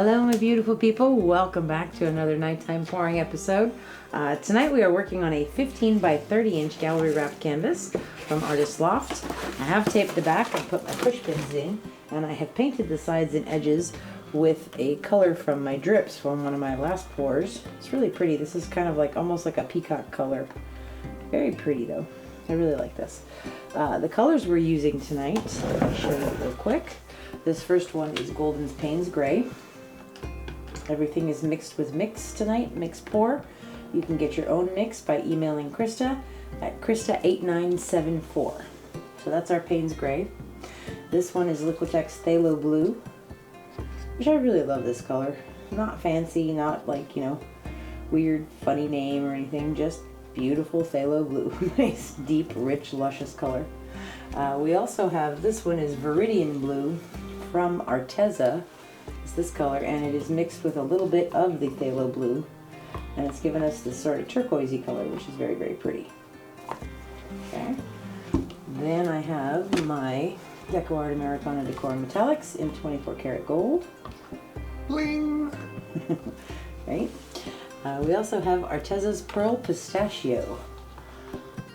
Hello my beautiful people, welcome back to another nighttime pouring episode. Tonight we are working on a 15 by 30 inch gallery wrapped canvas from Artist Loft. I have taped the back and put my push pins in, and I have painted the sides and edges with a color from my drips from one of my last pours. It's really pretty. This is kind of like almost like a peacock color. Very pretty though. I really like this. The colors we're using tonight, let me show you real quick. This first one is Golden's Payne's Gray. Everything is mixed with mix tonight, mix pour. You can get your own mix by emailing Krista at Krista8974. So that's our Payne's Gray. This one is Liquitex Pthalo Blue, which I really love this color. Not fancy, not like, you know, weird, funny name or anything, just beautiful Pthalo Blue. Nice, deep, rich, luscious color. We also have, this one is Viridian Blue from Arteza. It's this color, and it is mixed with a little bit of the Pthalo Blue, and it's given us this sort of turquoisey color, which is very, very pretty. Okay. Then I have my DecoArt Americana Decor Metallics in 24 karat gold. Bling! Right. We also have Arteza's Pearl Pistachio,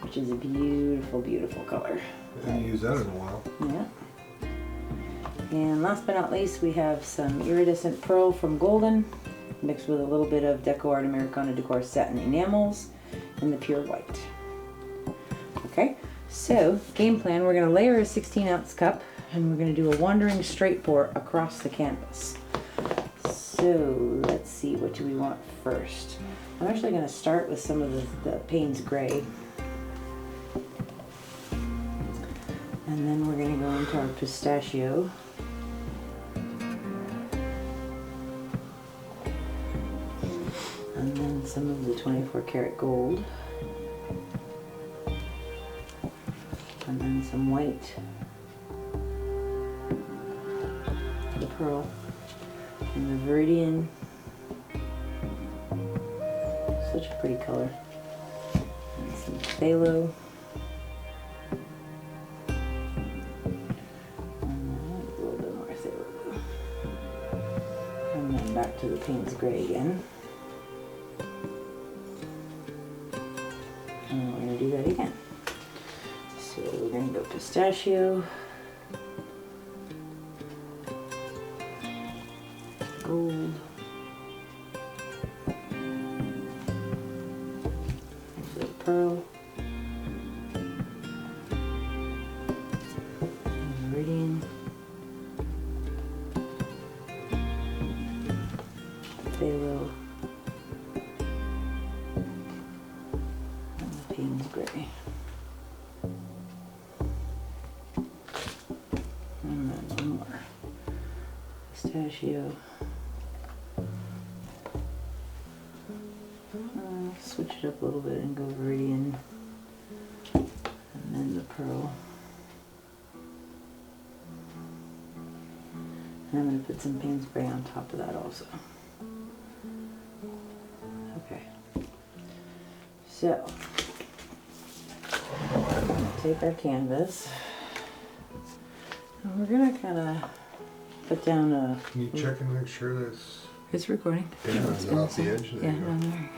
which is a beautiful, beautiful color. I haven't used that in a while. Yeah. And last but not least, we have some Iridescent Pearl from Golden, mixed with a little bit of DecoArt Americana Decor Satin Enamels in the pure white. Okay, so game plan, we're going to layer a 16-ounce cup, and we're going to do a wandering straight pour across the canvas. So let's see, what do we want first? I'm actually going to start with some of the Payne's Gray. And then we're going to go into our Pistachio. And then some of the 24 karat gold. And then some white. The pearl. And the Viridian. Such a pretty color. And some Pthalo. Back to the Payne's Gray again. And we're going to do that again. So we're going to go Pistachio, gold, the pearl, and Viridian. Pthalo, and the Payne's Gray, and then one more Pistachio. Switch it up a little bit and go Viridian, and then the pearl. And I'm going to put some Payne's Gray on top of that also. Okay, so take our canvas, and we're gonna kind of put down a. Can you check and make sure it's recording? Yeah, it's off the edge. There you go. Down there.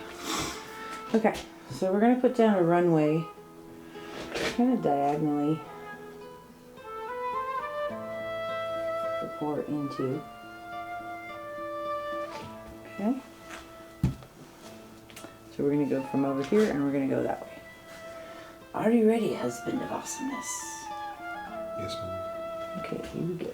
Okay, so we're gonna put down a runway, kind of diagonally, to pour into. Okay. So we're going to go from over here, and we're going to go that way. Are you ready, husband of awesomeness? Yes, ma'am. Okay, here we go.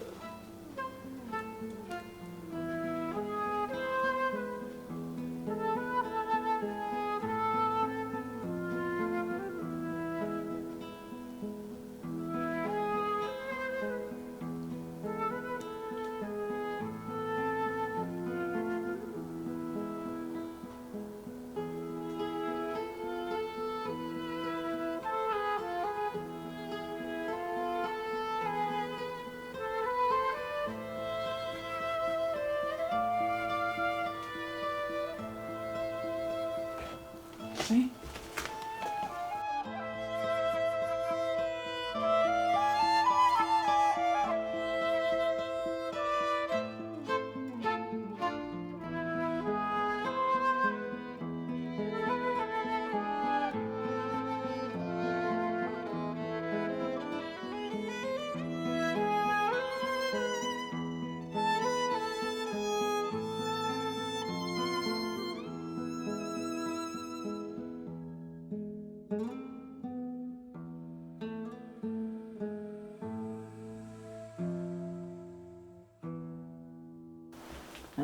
Okay.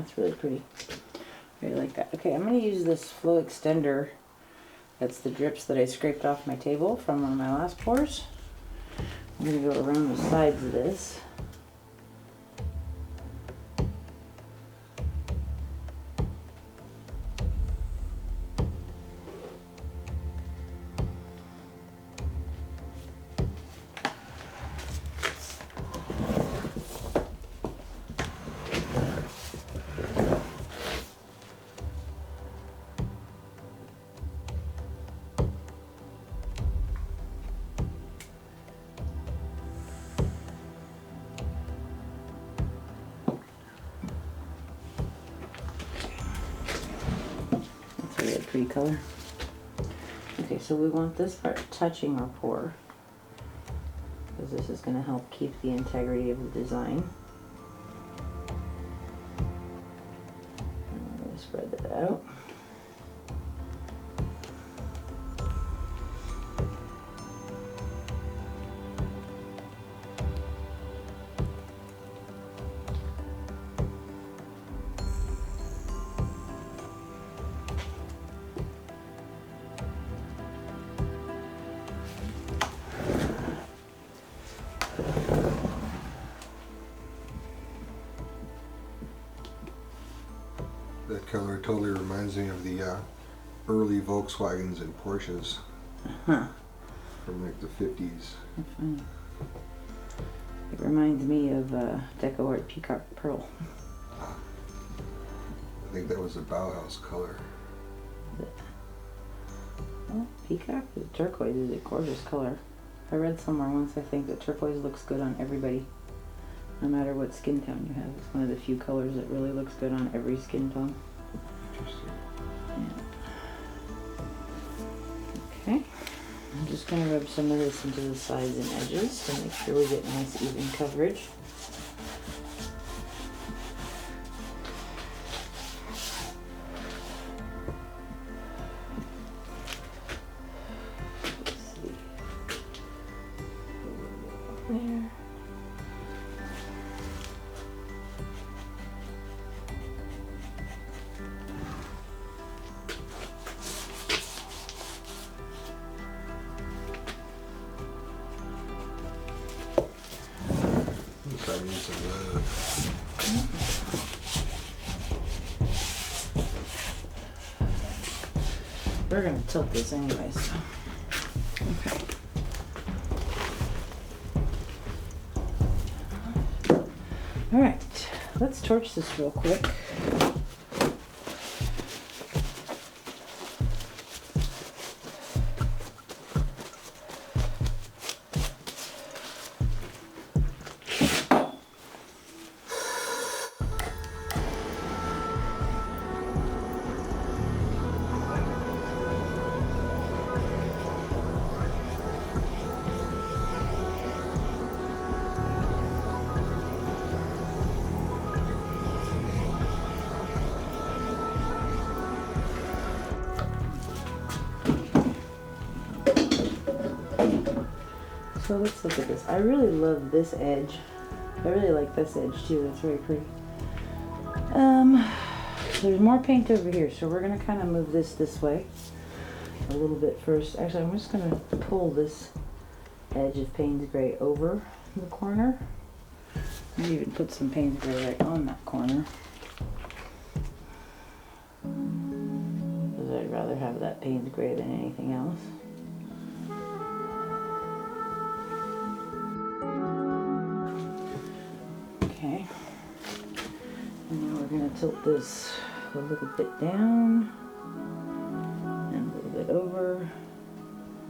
that's really pretty. Really like that. Okay, I'm going to use this flow extender. That's the drips that I scraped off my table from one of my last pours. I'm going to go around the sides of this. Pretty color. Okay, so we want this part touching our pour because this is going to help keep the integrity of the design. And I'm going to spread that out. That color totally reminds me of the early Volkswagens and Porsches from like the 50s. It reminds me of DecoArt Pearl. I think that was the Bauhaus color. Well, peacock, the turquoise is a gorgeous color. I read somewhere once, I think, that turquoise looks good on everybody, no matter what skin tone you have. It's one of the few colors that really looks good on every skin tone. Interesting. Yeah. Okay, I'm just going to rub some of this into the sides and edges to make sure we get nice even coverage. There. That needs some love. We're going to tilt this anyway, so. Okay. All right, let's torch this real quick. So let's look at this. I really love this edge. I really like this edge too. It's very pretty. There's more paint over here, so we're gonna kind of move this way a little bit first. Actually, I'm just gonna pull this edge of Payne's Gray over the corner. Maybe even put some Payne's Gray right on that corner, because I'd rather have that Payne's Gray than anything else. Okay, and now we're going to tilt this a little bit down and a little bit over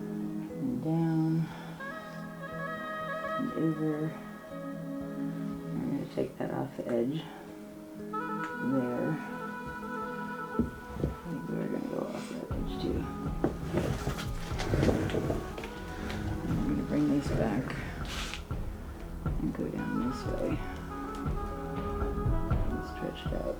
and down and over. I'm going to take that off the edge there. I think we're going to go off that edge too. And I'm going to bring these back and go down this way. Stretched out.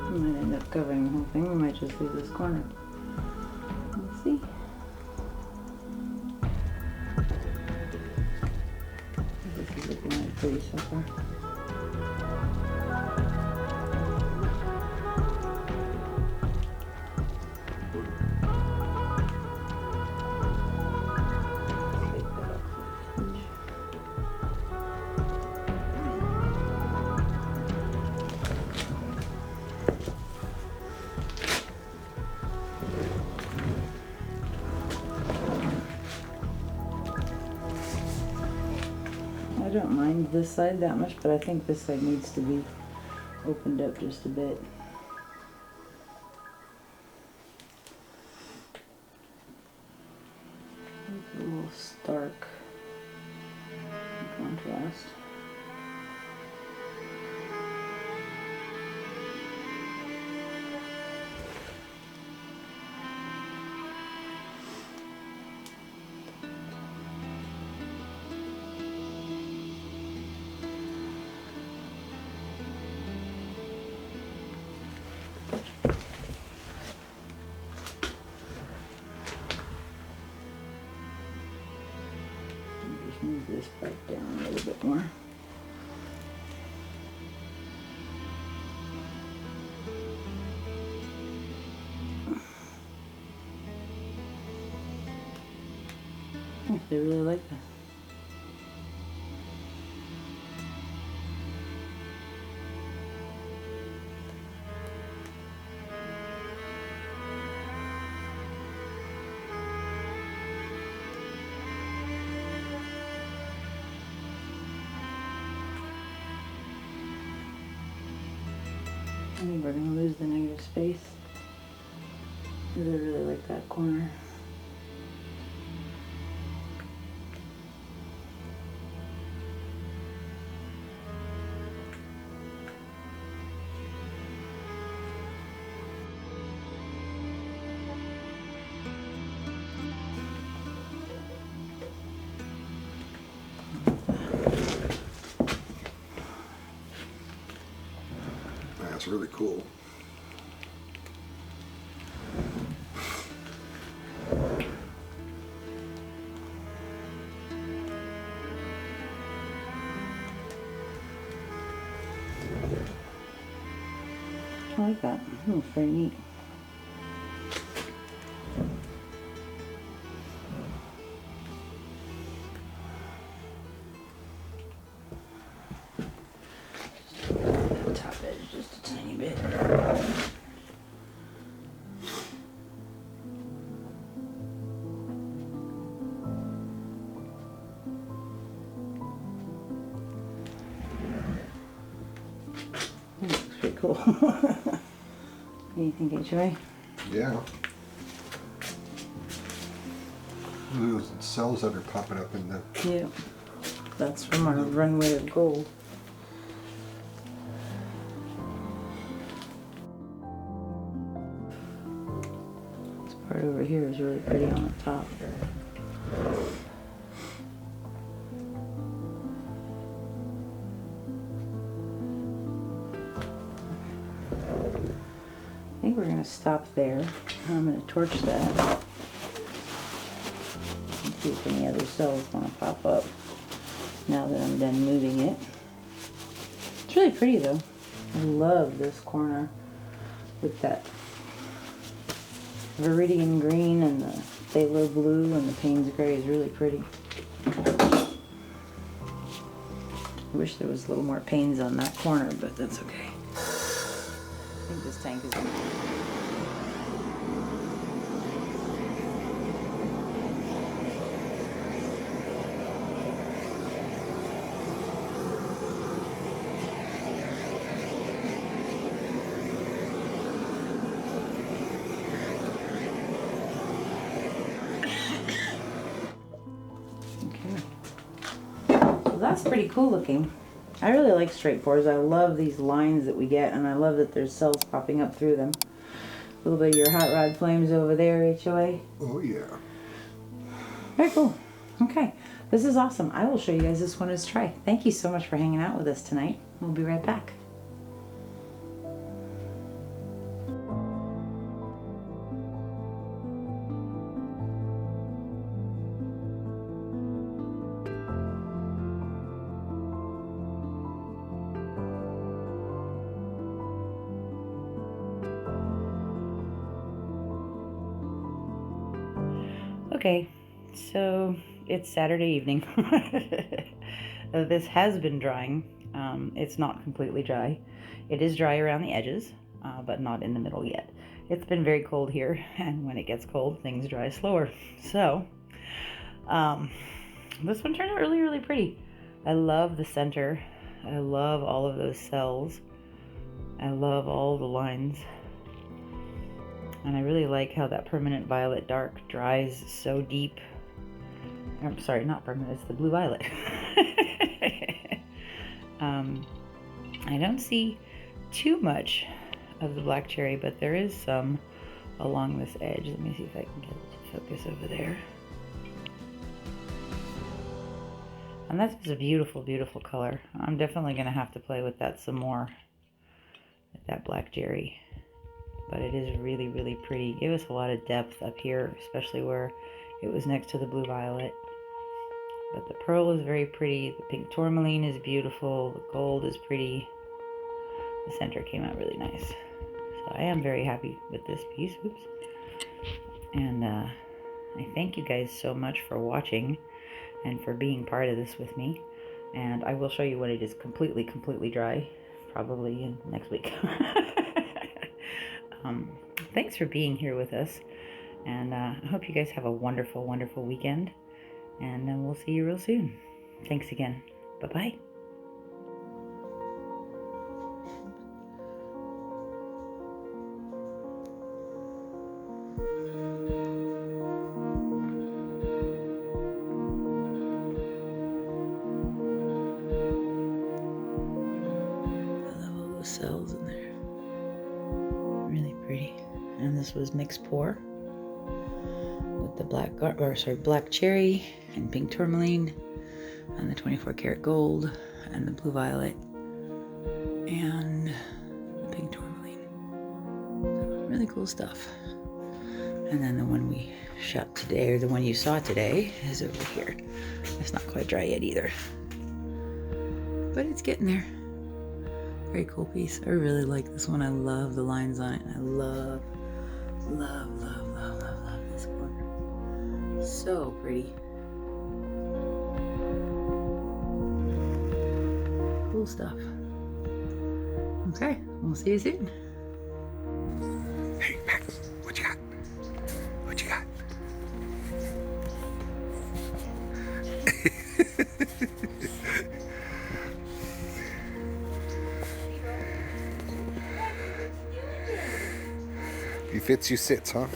I might end up going something, we might just leave this corner. Let's see. This is looking really pretty so far. I don't mind this side that much, but I think this side needs to be opened up just a bit. It's a little stark in contrast. Move this part down a little bit more. Oh, they really like that. I think we're going to lose the negative space. I really like that corner. That's really cool. I like that. Oh, it's very neat. Just top edge just a tiny bit. That looks pretty cool. What do you think, HOA? Yeah. Those cells that are popping up in the... Yeah. That's from our runway of gold. This part over here is really pretty on the top. I think we're going to stop there. I'm going to torch that. And see if any other cells want to pop up now that I'm done moving it. It's really pretty though. I love this corner with that Viridian Green and the Pthalo Blue and the Payne's Gray is really pretty. I wish there was a little more Payne's on that corner, but that's okay. I think this tank is going to be... That's pretty cool looking. I really like straight pours. I love these lines that we get, and I love that there's cells popping up through them. A little bit of your hot rod flames over there, HOA. Oh yeah. Very cool. Okay, this is awesome. I will show you guys this one as try. Thank you so much for hanging out with us tonight. We'll be right back. Okay, so it's Saturday evening. This has been drying. It's not completely dry. It is dry around the edges, but not in the middle yet. It's been very cold here, and when it gets cold, things dry slower. So, this one turned out really, really pretty. I love the center. I love all of those cells. I love all the lines. And I really like how that permanent violet dark dries so deep. I'm sorry, not permanent, it's the blue violet. I don't see too much of the black cherry, but there is some along this edge. Let me see if I can get it to focus over there. And that's just a beautiful, beautiful color. I'm definitely going to have to play with that some more, with that black cherry. But it is really, really pretty. It gave us a lot of depth up here, especially where it was next to the blue violet. But the pearl is very pretty. The pink tourmaline is beautiful. The gold is pretty. The center came out really nice. So I am very happy with this piece. Oops. And I thank you guys so much for watching and for being part of this with me. And I will show you when it is completely, completely dry, probably next week. Thanks for being here with us, and I hope you guys have a wonderful, wonderful weekend, and we'll see you real soon. Thanks again. Bye-bye. I love all those cells in there. Really pretty. And this was mixed pour with the black cherry and pink tourmaline and the 24 karat gold and the blue violet and the pink tourmaline. So really cool stuff. And then the one we shot today, or the one you saw today, is over here. It's not quite dry yet either, but it's getting there. Very cool piece. I really like this one. I love the lines on it. I love this corner. So pretty. Cool stuff. Okay, we'll see you soon. Hey, Max, what you got? What you got? He fits, you sits, huh?